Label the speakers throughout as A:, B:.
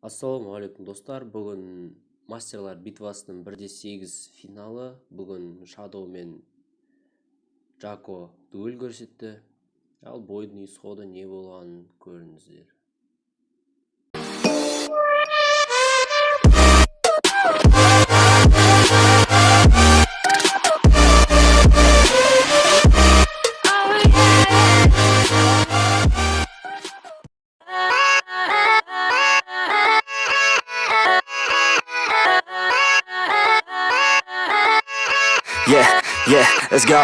A: Ассалаумағалейкум достар, бүгін мастерлар битвасының 1-8 финалы. Бүгін Шадоу мен Джако дуэль көрсетті. Ал бойдың исходы не болғанын көріңіздер.
B: Yeah, let's go.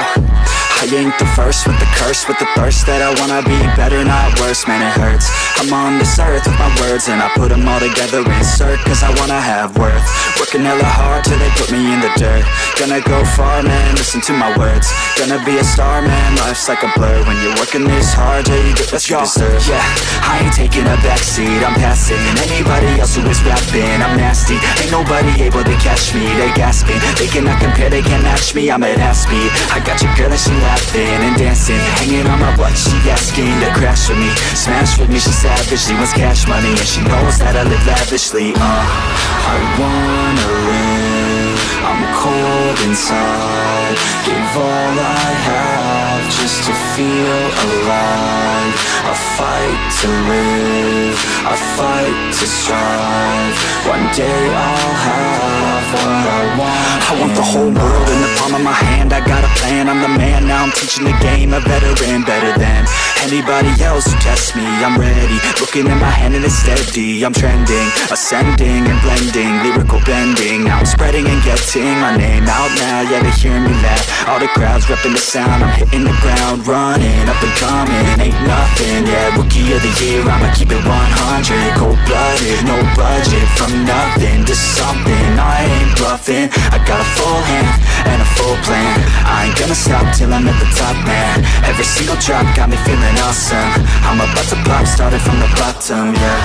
B: I ain't the first with the curse, with the thirst that I wanna be better, not worse, man it hurts. I'm on this earth with my words and I put them all together, insert, cause I wanna have worth. Working hella hard till they put me in the dirt. Gonna go far, man, listen to my words. Gonna be a star, man, life's like a blur. When you're working this hard, yeah, you get what you deserve. Yeah, I ain't taking a backseat, I'm passing anybody else who is rapping. I'm nasty, ain't nobody able to catch me. They gasping, they cannot compare, they can't match me. I'm at half speed, I got your girl and she laughing and dancing, hanging on my butt, she asking to crash with me, smash with me. She savage, she wants cash money and she knows that I live lavishly. I wanna live, I'm cold inside. Give all I have just to feel alive. I fight to live, I fight to strive. One day I'll have what I want. I want the whole world in the palm of my hand. I got a plan, I'm the man. Now I'm teaching the game, a veteran, better than anybody else who tests me. I'm ready, looking at my hand and it's steady. I'm trending, ascending and blending, lyrical bending. Now I'm spreading and getting my name out now. Yeah, they hearing me laugh, all the crowds repping the sound. I'm hitting the ground, running, up and coming, ain't nothing. Yeah, rookie of the year, I'ma keep it 100. Cold-blooded, no budget, from nothing to something. I ain't bluffing, I got a full hand and a full plan. I ain't gonna stop till I'm at the top, man. Every single drop got me feeling awesome. I'm about to pop, started from the bottom, yeah.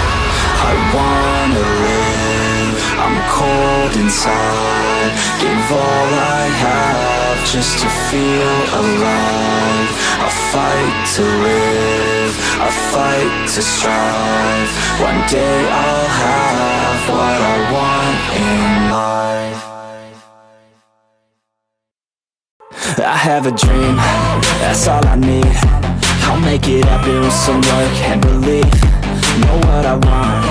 B: I wanna live, I'm cold inside. Give all I have just to feel alive. I fight to live, I fight to strive. One day I'll have what I want in life. I have a dream, that's all I need. I'll make it happen with some work and belief. Know what I want,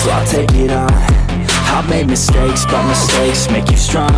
B: so I'll take it on. I've made mistakes, but mistakes make you strong.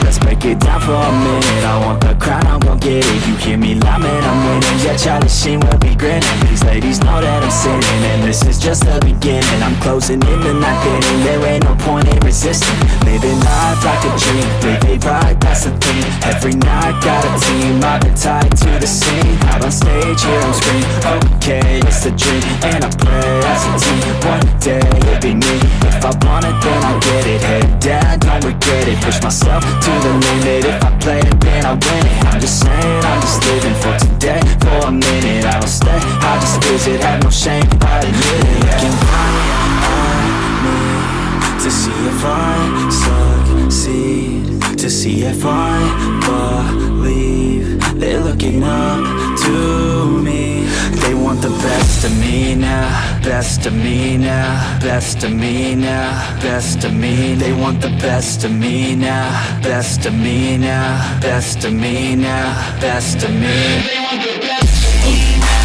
B: Let's break it down for a minute. I want the crown, I'm gon' get it. You hear me loud, man, I'm winning. Yeah, Charlie Sheen will be grinning. These ladies know that I'm sinning, and this is just the beginning. I'm closing in the ninth inning. There ain't no point in resisting. Living life like a dream, live it right, that's the thing. Every night got a team, I've been tied to the scene. Out on stage, here I'm screaming, okay, it's a dream. And I pray as a team, one day it'll be me. If I want it, then I'll get it. Head down, don't regret it. Push myself to the limit. If I play it, then I win it. I'm just saying, I'm just living for today. For a minute, I don't stay, I just visit. Have no shame, I admit it. Looking right at me to see if I succeed, to see if I believe. They're looking up to me. They want the best of me now, best of me now, best of me now, best of me. They want the best of me now, best of me now, best of me now, best of me. They want the best of me now.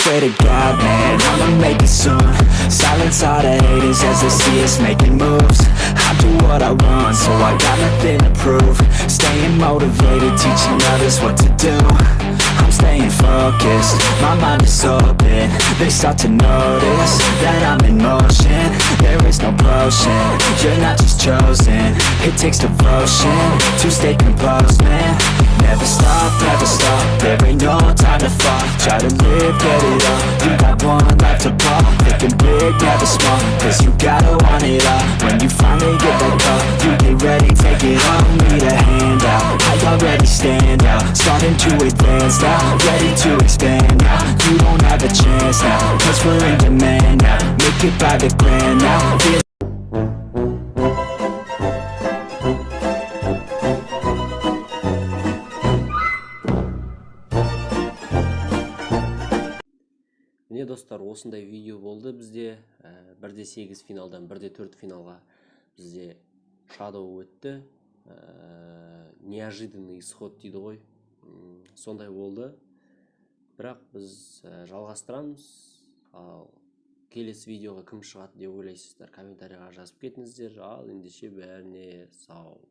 B: Swear to God, man, I'ma make it soon. Silence all the haters as they see us making moves. I do what I want, so I got nothing to prove. Staying motivated, teaching others what to do. I'm staying focused, my mind is open. They start to notice that I'm in motion. There is no potion, you're not just chosen. It takes devotion to stay composed, man. Never stop, there ain't no time to fall. Try to live, get it all, you got one life to pop. Thinking big, never small, cause you gotta want it all. When you finally get that call, you get ready, take to advance now, ready to expand now. You don't have a chance now, cause we're in demand now. Make it by the grand now.
A: Міне достар, осындай видео болды бізде. 1-8 финалдан 1-4 финалға бізде Shadow өтті. Неожиданный исход дейді ғой. Сондай болды. Бірақ біз жалғастырамыз. Ал келесі видеоға кім шығады деп ойлайсыздар, комментарийға жазып кетіңіздер. Ал ендеше бәріне сау.